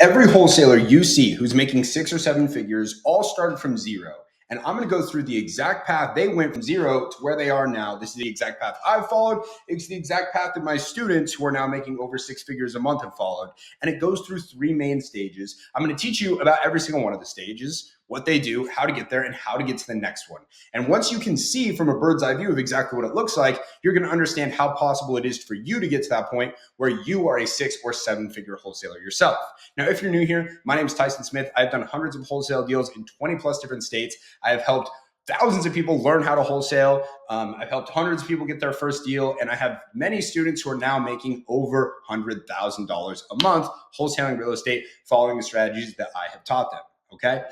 Every wholesaler you see who's making 6 or 7 figures all started from zero. And I'm going to go through the exact path they went from zero to where they are now. This is the exact path I've followed. It's the exact path that my students who are now making over 6 figures a month have followed. And it goes through 3 main stages. I'm going to teach you about every single one of the stages, what they do, how to get there, and how to get to the next one. And once you can see from a bird's eye view of exactly what it looks like, you're going to understand how possible it is for you to get to that point where you are a 6 or 7 figure wholesaler yourself. Now, if you're new here, my name is Tyson Smith. I've done hundreds of wholesale deals in 20 plus different states. I have helped thousands of people learn how to wholesale. I've helped hundreds of people get their first deal. And I have many students who are now making over $100,000 a month wholesaling real estate, following the strategies that I have taught them. Okay.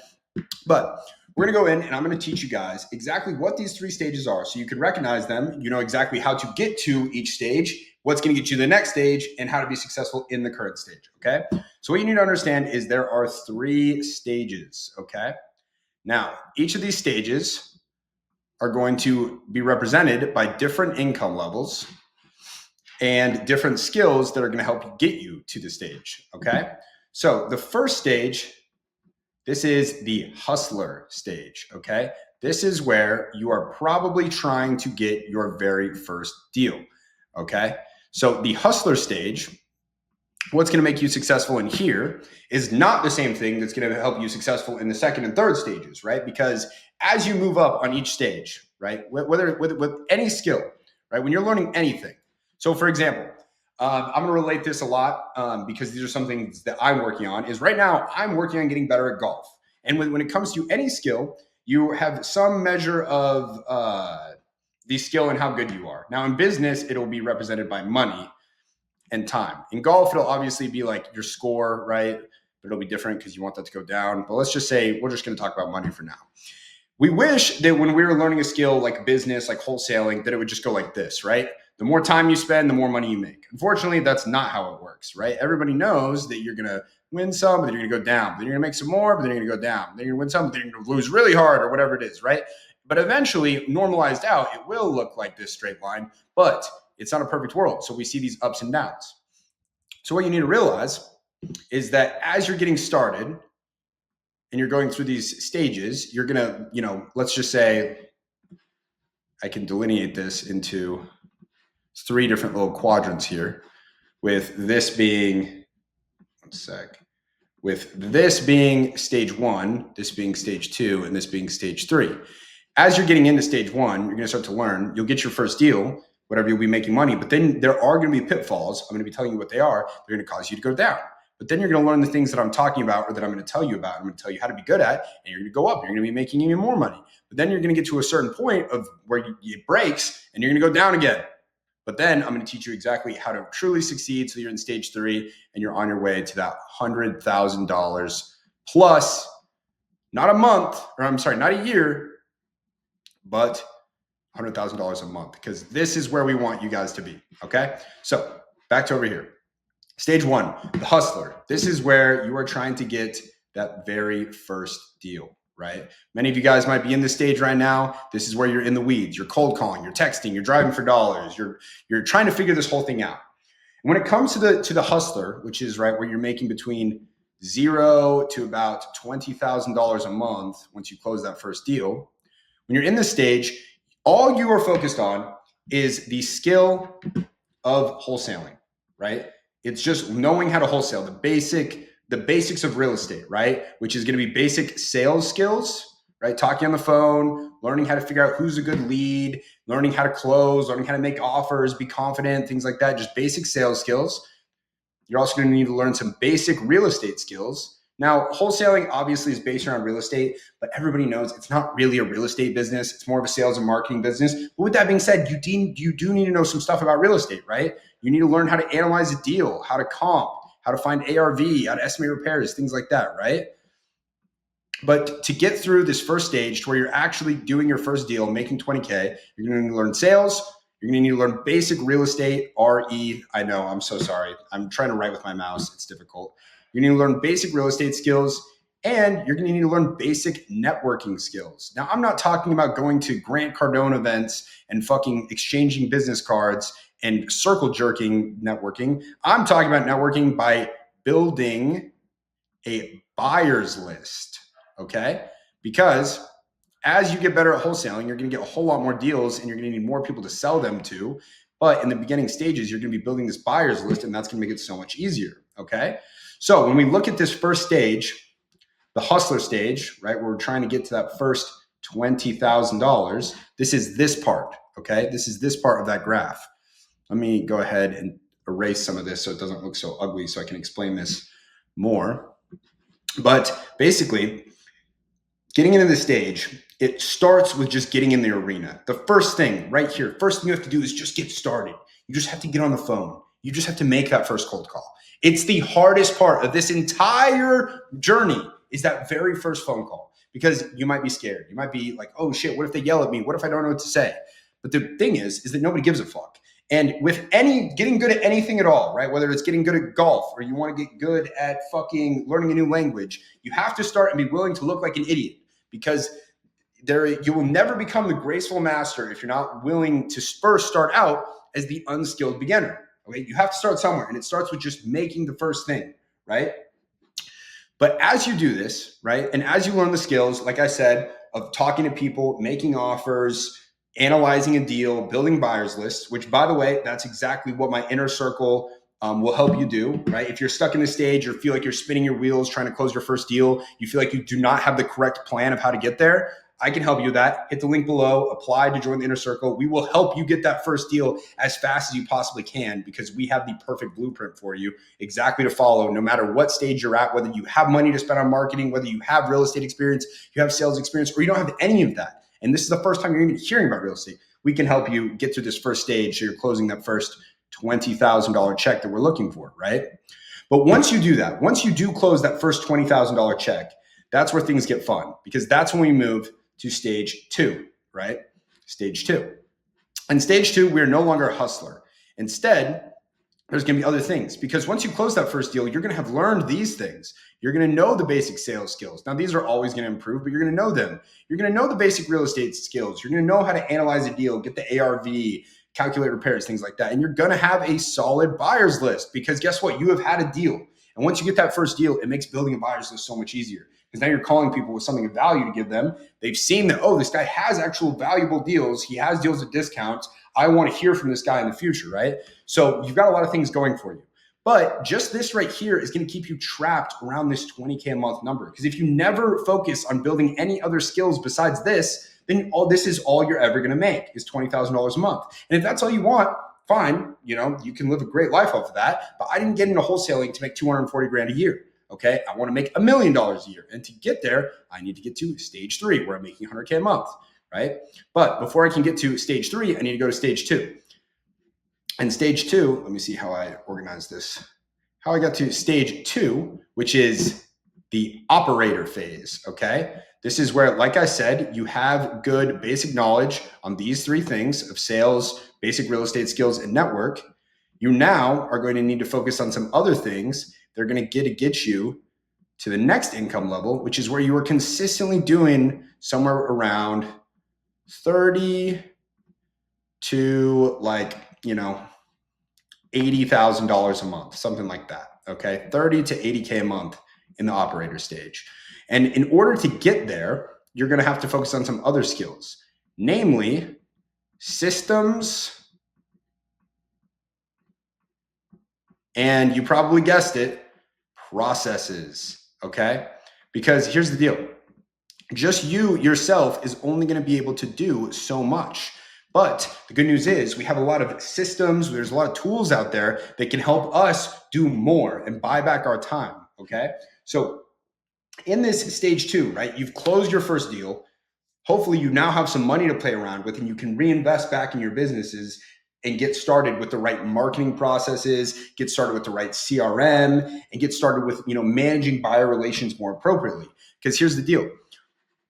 But we're going to go in and I'm going to teach you guys exactly what these 3 stages are so you can recognize them. You know exactly how to get to each stage, what's going to get you to the next stage, and how to be successful in the current stage. Okay. So what you need to understand is there are 3 stages. Okay. Now, each of these stages are going to be represented by different income levels and different skills that are going to help get you to the stage. Okay. So the first stage, this is the hustler stage. Okay. This is where you are probably trying to get your very first deal. Okay. So the hustler stage, what's going to make you successful in here is not the same thing that's going to help you successful in the second and third stages, right? Because as you move up on each stage, right, whether with any skill, right, when you're learning anything. So for example, I'm going to relate this a lot because these are some things that I'm working on. Is right now I'm working on getting better at golf. And when it comes to any skill, you have some measure of the skill and how good you are. Now in business, it'll be represented by money and time. In golf, it'll obviously be like your score, right? But it'll be different because you want that to go down. But let's just say we're just going to talk about money for now. We wish that when we were learning a skill like business, like wholesaling, that it would just go like this, right? The more time you spend, the more money you make. Unfortunately, that's not how it works, right? Everybody knows that you're going to win some, but then you're going to go down. Then you're going to make some more, but then you're going to go down. Then you're going to win some, but then you're going to lose really hard or whatever it is, right? But eventually, normalized out, it will look like this straight line, but it's not a perfect world. So we see these ups and downs. So what you need to realize is that as you're getting started and you're going through these stages, you're going to, let's just say I can delineate this into 3 different little quadrants here, with this being, with this being stage 1, this being stage 2, and this being stage 3. As you're getting into stage 1, you're going to start to learn, you'll get your first deal, whatever, you'll be making money, but then there are going to be pitfalls. I'm going to be telling you what they are. They're going to cause you to go down. But then you're going to learn the things that I'm talking about or that I'm going to tell you about. I'm going to tell you how to be good at, and you're going to go up. You're going to be making even more money. But then you're going to get to a certain point of where it breaks and you're going to go down again. But then I'm going to teach you exactly how to truly succeed so you're in stage 3 and you're on your way to that $100,000 plus, not a month, or I'm sorry, not a year, but $100,000 a month, because this is where we want you guys to be. Okay. So back to over here. Stage 1, the hustler. This is where you are trying to get that very first deal, right? Many of you guys might be in this stage right now. This is where you're in the weeds. You're cold calling, you're texting, you're driving for dollars. You're trying to figure this whole thing out. And when it comes to the hustler, which is right where you're making between $0 to about $20,000 a month once you close that first deal, when you're in this stage, all you are focused on is the skill of wholesaling, right? It's just knowing how to wholesale, the basics of real estate, right? Which is going to be basic sales skills, right? Talking on the phone, learning how to figure out who's a good lead, learning how to close, learning how to make offers, be confident, things like that, just basic sales skills. You're also going to need to learn some basic real estate skills. Now, wholesaling obviously is based around real estate, but everybody knows it's not really a real estate business. It's more of a sales and marketing business. But with that being said, you do need to know some stuff about real estate, right? You need to learn how to analyze a deal, how to comp, how to find ARV, how to estimate repairs, things like that, right? But to get through this first stage to where you're actually doing your first deal, making 20K, you're going to need to learn sales. You're going to need to learn basic real estate, RE. I know, I'm so sorry. I'm trying to write with my mouse. It's difficult. You need to learn basic real estate skills, and you're going to need to learn basic networking skills. Now, I'm not talking about going to Grant Cardone events and fucking exchanging business cards and circle jerking networking. I'm talking about networking by building a buyer's list, okay? Because as you get better at wholesaling, you're going to get a whole lot more deals and you're going to need more people to sell them to. But in the beginning stages, you're going to be building this buyer's list, and that's going to make it so much easier, okay? So when we look at this first stage, the hustler stage, right, where we're trying to get to that first $20,000, this is this part, okay? This is this part of that graph. Let me go ahead and erase some of this so it doesn't look so ugly so I can explain this more. But basically, getting into this stage, it starts with just getting in the arena. The first thing right here, first thing you have to do is just get started. You just have to get on the phone. You just have to make that first cold call. It's the hardest part of this entire journey is that very first phone call, because you might be scared. You might be like, oh shit, what if they yell at me? What if I don't know what to say? But the thing is that nobody gives a fuck. And with getting good at anything at all, right? Whether it's getting good at golf or you want to get good at fucking learning a new language, you have to start and be willing to look like an idiot, because you will never become the graceful master if you're not willing to first start out as the unskilled beginner. Okay, you have to start somewhere, and it starts with just making the first thing, right? But as you do this, right, and as you learn the skills, like I said, of talking to people, making offers, analyzing a deal, building buyers lists, which, by the way, that's exactly what my inner circle will help you do, right? If you're stuck in this stage or feel like you're spinning your wheels trying to close your first deal, you feel like you do not have the correct plan of how to get there, I can help you with that. Hit the link below, apply to join the inner circle. We will help you get that first deal as fast as you possibly can, because we have the perfect blueprint for you exactly to follow, no matter what stage you're at, whether you have money to spend on marketing, whether you have real estate experience, you have sales experience, or you don't have any of that. And this is the first time you're even hearing about real estate. We can help you get through this first stage so you're closing that first $20,000 check that we're looking for, right? But once you do that, once you do close that first $20,000 check, that's where things get fun, because that's when we move to stage 2, right? Stage 2. In stage 2, we're no longer a hustler. Instead, there's going to be other things, because once you close that first deal, you're going to have learned these things. You're going to know the basic sales skills. Now, these are always going to improve, but you're going to know them. You're going to know the basic real estate skills. You're going to know how to analyze a deal, get the ARV, calculate repairs, things like that. And you're going to have a solid buyer's list, because guess what? You have had a deal. And once you get that first deal, it makes building a buyer's list so much easier, because now you're calling people with something of value to give them. They've seen that, oh, this guy has actual valuable deals. He has deals at discounts. I want to hear from this guy in the future, right? So you've got a lot of things going for you. But just this right here is going to keep you trapped around this 20K a month number. Because if you never focus on building any other skills besides this, then this is all you're ever going to make is $20,000 a month. And if that's all you want, fine, you can live a great life off of that. But I didn't get into wholesaling to make 240 grand a year. Okay, I want to make $1 million a year. And to get there, I need to get to stage 3, where I'm making 100K a month, right? But before I can get to stage 3, I need to go to stage 2. And stage 2, let me see how I organize this. How I got to stage 2, which is the operator phase, okay? This is where, like I said, you have good basic knowledge on these 3 things of sales, basic real estate skills, and network. You now are going to need to focus on some other things. They're going to get you to the next income level, which is where you are consistently doing somewhere around 30 to $80,000 a month, something like that. Okay, 30 to 80K a month in the operator stage. And in order to get there, you're going to have to focus on some other skills, namely systems. And you probably guessed it, processes, okay? Because here's the deal. Just you yourself is only going to be able to do so much. But the good news is we have a lot of systems. There's a lot of tools out there that can help us do more and buy back our time, okay? So in this stage 2, right, you've closed your first deal. Hopefully you now have some money to play around with, and you can reinvest back in your businesses and get started with the right marketing processes, get started with the right CRM, and get started with, managing buyer relations more appropriately. Because here's the deal.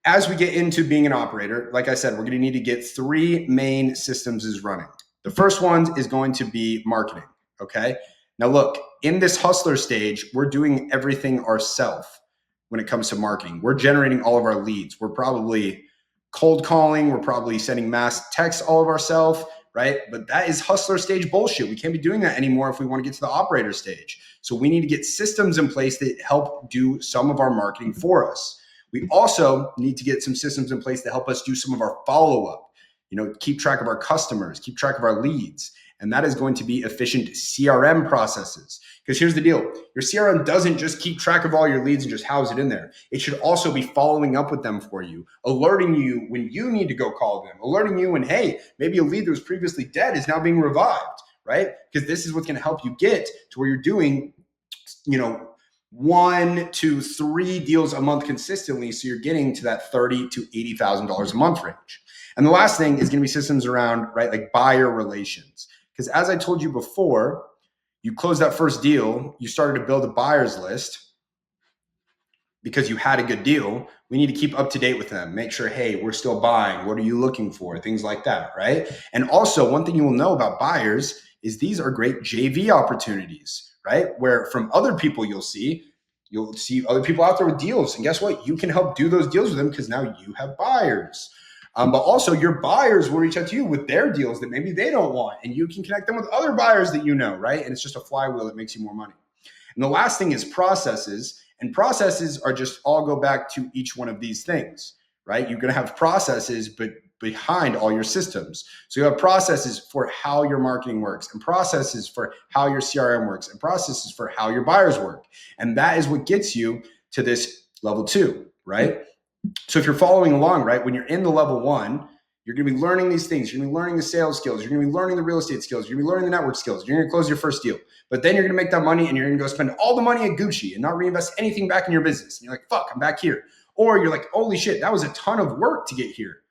As we get into being an operator, like I said, we're going to need to get 3 main systems is running. The first one is going to be marketing, okay? Now look, in this hustler stage, we're doing everything ourselves when it comes to marketing. We're generating all of our leads. We're probably cold calling. We're probably sending mass texts all of ourselves, right? But that is hustler stage bullshit. We can't be doing that anymore if we want to get to the operator stage. So we need to get systems in place that help do some of our marketing for us. We also need to get some systems in place to help us do some of our follow-up, keep track of our customers, keep track of our leads. And that is going to be efficient CRM processes. Because here's the deal. Your CRM doesn't just keep track of all your leads and just house it in there. It should also be following up with them for you, alerting you when you need to go call them, alerting you when, hey, maybe a lead that was previously dead is now being revived, right? Because this is what's going to help you get to where you're doing, 1 to 3 deals a month consistently. So you're getting to that $30,000 to $80,000 a month range. And the last thing is going to be systems around, right, like buyer relations. Because as I told you before, you closed that first deal, you started to build a buyer's list because you had a good deal. We need to keep up to date with them. Make sure, hey, we're still buying. What are you looking for? Things like that, right? And also, one thing you will know about buyers is these are great JV opportunities, right? Where from other people you'll see other people out there with deals. And guess what? You can help do those deals with them because now you have buyers. But also your buyers will reach out to you with their deals that maybe they don't want, and you can connect them with other buyers that right? And it's just a flywheel that makes you more money. And the last thing is processes, and processes are just all go back to each one of these things, right? You're going to have processes, but behind all your systems. So you have processes for how your marketing works, and processes for how your CRM works, and processes for how your buyers work. And that is what gets you to this level 2, right? So if you're following along, right, when you're in the level 1, you're going to be learning these things. You're going to be learning the sales skills. You're going to be learning the real estate skills. You're going to be learning the network skills. You're going to close your first deal. But then you're going to make that money and you're going to go spend all the money at Gucci and not reinvest anything back in your business. And you're like, fuck, I'm back here. Or you're like, holy shit, that was a ton of work to get here,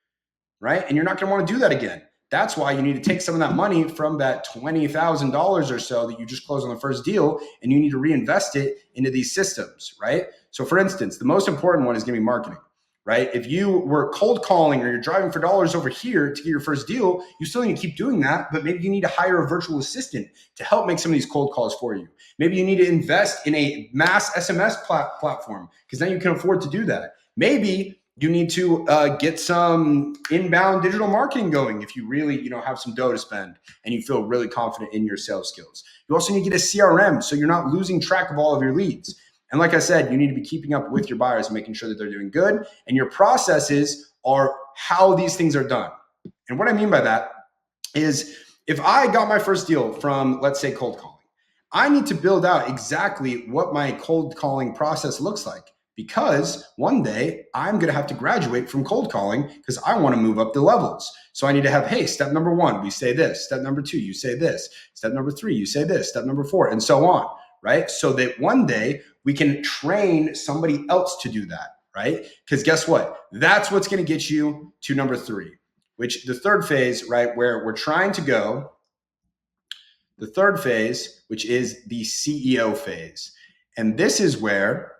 right? And you're not going to want to do that again. That's why you need to take some of that money from that $20,000 or so that you just closed on the first deal, and you need to reinvest it into these systems, right? So for instance, the most important one is going to be marketing. Right? If you were cold calling or you're driving for dollars over here to get your first deal, you still need to keep doing that, but maybe you need to hire a virtual assistant to help make some of these cold calls for you. Maybe you need to invest in a mass SMS platform because then you can afford to do that. Maybe you need to get some inbound digital marketing going if you really have some dough to spend and you feel really confident in your sales skills. You also need to get a CRM so you're not losing track of all of your leads. And like I said, you need to be keeping up with your buyers and making sure that they're doing good. And your processes are how these things are done. And what I mean by that is if I got my first deal from, let's say, cold calling, I need to build out exactly what my cold calling process looks like, because one day I'm going to have to graduate from cold calling because I want to move up the levels. So I need to have, hey, step number 1, we say this. Step number 2, you say this. Step number 3, you say this. Step number 4, and so on. Right? So that one day we can train somebody else to do that, right? Because guess what? That's what's going to get you to number 3, which the third phase, right, where we're trying to go, the third phase, which is the CEO phase. And this is where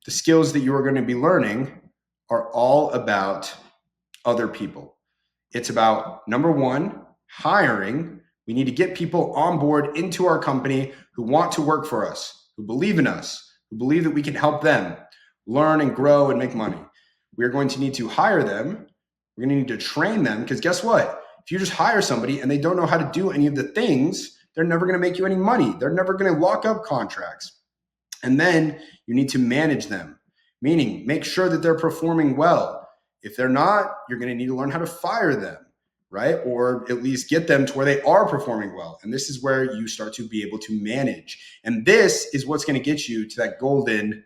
the skills that you are going to be learning are all about other people. It's about, number 1, hiring. We need to get people on board into our company who want to work for us, who believe in us, who believe that we can help them learn and grow and make money. We're going to need to hire them. We're going to need to train them, because guess what? If you just hire somebody and they don't know how to do any of the things, they're never going to make you any money. They're never going to lock up contracts. And then you need to manage them, meaning make sure that they're performing well. If they're not, you're going to need to learn how to fire them, right? Or at least get them to where they are performing well. And this is where you start to be able to manage. And this is what's going to get you to that golden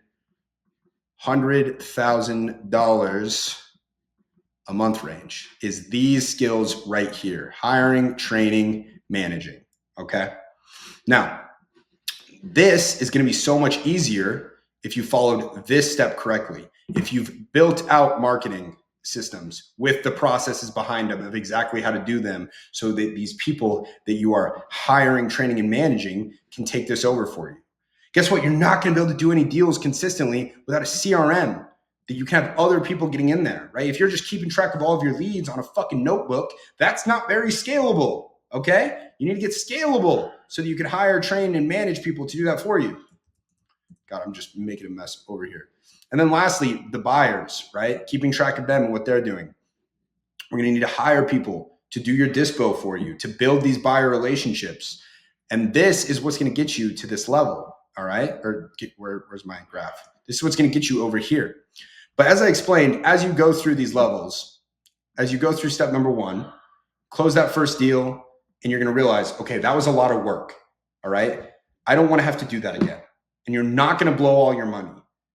$100,000 a month range, is these skills right here: hiring, training, managing. Okay. Now, this is going to be so much easier if you followed this step correctly. If you've built out marketing systems with the processes behind them of exactly how to do them, so that these people that you are hiring, training, and managing can take this over for you. Guess what? You're not going to be able to do any deals consistently without a CRM that you can have other people getting in there, right? If you're just keeping track of all of your leads on a fucking notebook, that's not very scalable, okay? You need to get scalable so that you can hire, train, and manage people to do that for you. God, I'm just making a mess over here. And then lastly, the buyers, right? Keeping track of them and what they're doing. We're going to need to hire people to do your dispo for you, to build these buyer relationships. And this is what's going to get you to this level. All right. Or where's my graph? This is what's going to get you over here. But as I explained, as you go through these levels, as you go through step number 1, close that first deal, and you're going to realize, okay, that was a lot of work. All right. I don't want to have to do that again. And you're not going to blow all your money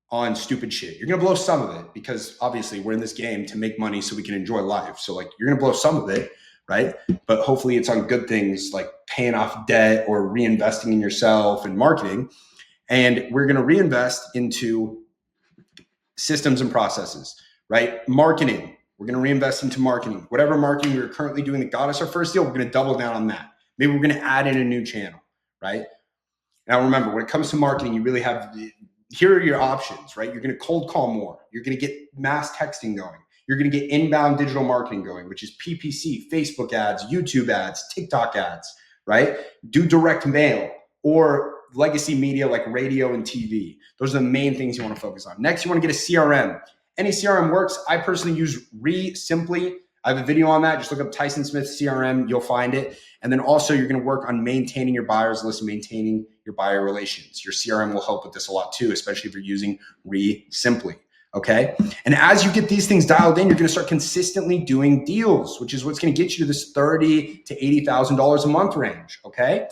on stupid shit. You're going to blow some of it because obviously we're in this game to make money so we can enjoy life. So like you're going to blow some of it, right? But hopefully it's on good things like paying off debt or reinvesting in yourself and marketing. And we're going to reinvest into systems and processes, right? Marketing. We're going to reinvest into marketing. Whatever marketing we're currently doing that got us our first deal, we're going to double down on that. Maybe we're going to add in a new channel, right? Now, remember, when it comes to marketing, you really have, here are your options, right? You're going to cold call more. You're going to get mass texting going. You're going to get inbound digital marketing going, which is PPC, Facebook ads, YouTube ads, TikTok ads, right? Do direct mail or legacy media like radio and TV. Those are the main things you want to focus on. Next, you want to get a CRM. Any CRM works. I personally use Simply. I have a video on that. Just look up Tyson Smith CRM. You'll find it. And then also you're going to work on maintaining your buyers list, maintaining your buyer relations. Your CRM will help with this a lot too, especially if you're using Simply. Okay. And as you get these things dialed in, you're going to start consistently doing deals, which is what's going to get you to this $30,000 to $80,000 a month range. Okay.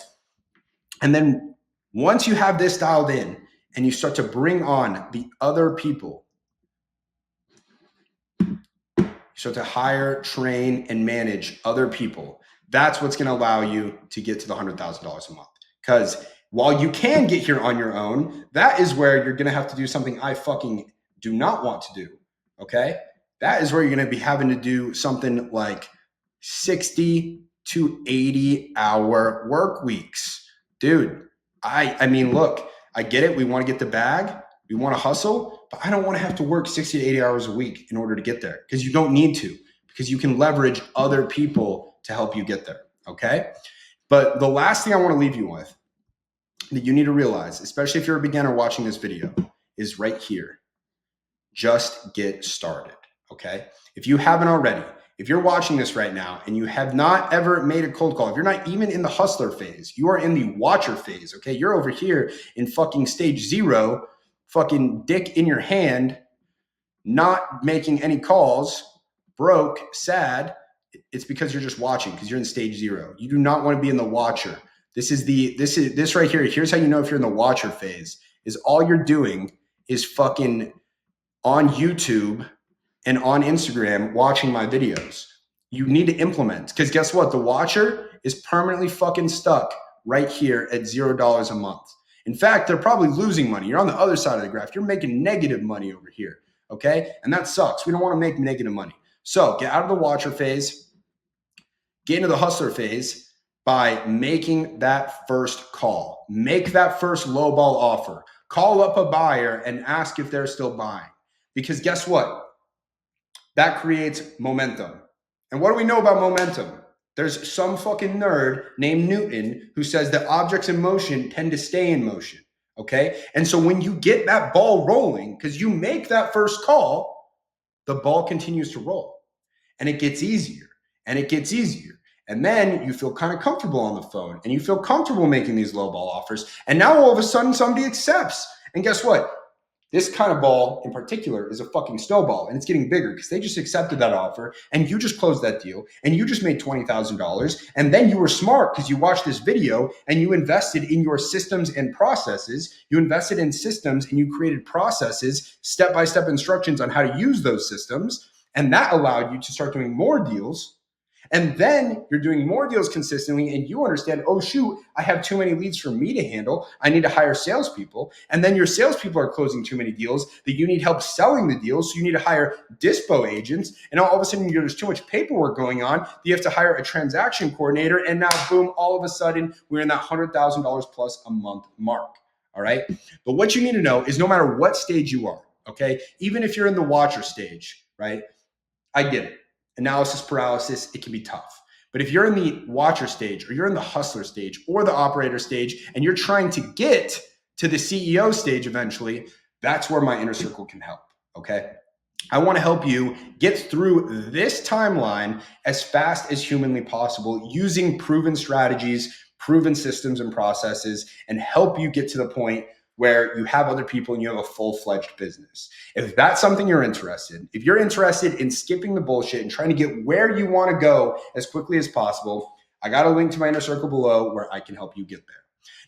And then once you have this dialed in and you start to bring on the other people, you start to hire, train, and manage other people. That's what's going to allow you to get to the $100,000 a month. Because while you can get here on your own, that is where you're going to have to do something I fucking do not want to do. Okay. That is where you're going to be having to do something like 60 to 80 hour work weeks. Dude, I mean, look, I get it. We want to get the bag. We want to hustle, but I don't want to have to work 60 to 80 hours a week in order to get there, because you don't need to, because you can leverage other people to help you get there. Okay. But the last thing I want to leave you with that you need to realize, especially if you're a beginner watching this video, is right here. Just get started. Okay. If you haven't already, if you're watching this right now and you have not ever made a cold call, if you're not even in the hustler phase, you are in the watcher phase. Okay. You're over here in fucking stage 0, fucking dick in your hand, not making any calls, broke, sad. It's because you're just watching, because you're in stage 0. You do not want to be in the watcher. This right here. Here's how you know if you're in the watcher phase is all you're doing is fucking on YouTube and on Instagram watching my videos. You need to implement, because guess what? The watcher is permanently fucking stuck right here at $0 a month. In fact, they're probably losing money. You're on the other side of the graph. You're making negative money over here. Okay. And that sucks. We don't want to make negative money. So get out of the watcher phase, get into the hustler phase by making that first call. Make that first lowball offer. Call up a buyer and ask if they're still buying. Because guess what? That creates momentum. And what do we know about momentum? There's some fucking nerd named Newton who says that objects in motion tend to stay in motion. Okay. And so when you get that ball rolling, because you make that first call, the ball continues to roll and it gets easier and it gets easier. And then you feel kind of comfortable on the phone and you feel comfortable making these low ball offers. And now all of a sudden somebody accepts. And guess what? This kind of ball in particular is a fucking snowball, and it's getting bigger because they just accepted that offer and you just closed that deal and you just made $20,000. And then you were smart because you watched this video and you invested in your systems and processes. You invested in systems and you created processes, step-by-step instructions on how to use those systems. And that allowed you to start doing more deals. And then you're doing more deals consistently and you understand, oh shoot, I have too many leads for me to handle. I need to hire salespeople. And then your salespeople are closing too many deals that you need help selling the deals. So you need to hire dispo agents. And all of a sudden there's too much paperwork going on. You have to hire a transaction coordinator. And now boom, all of a sudden we're in that $100,000 plus a month mark. All right. But what you need to know is no matter what stage you are, okay, even if you're in the watcher stage, right? I get it. Analysis paralysis, it can be tough. But if you're in the watcher stage or you're in the hustler stage or the operator stage and you're trying to get to the CEO stage eventually, that's where my inner circle can help, okay? I want to help you get through this timeline as fast as humanly possible using proven strategies, proven systems and processes, and help you get to the point where you have other people and you have a full-fledged business. If that's something you're interested in, if you're interested in skipping the bullshit and trying to get where you want to go as quickly as possible, I got a link to my inner circle below where I can help you get there.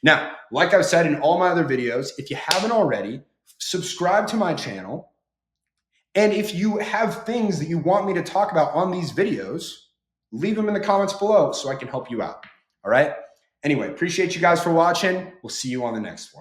Now, like I've said in all my other videos, if you haven't already, subscribe to my channel. And if you have things that you want me to talk about on these videos, leave them in the comments below so I can help you out. All right? Anyway, appreciate you guys for watching. We'll see you on the next one.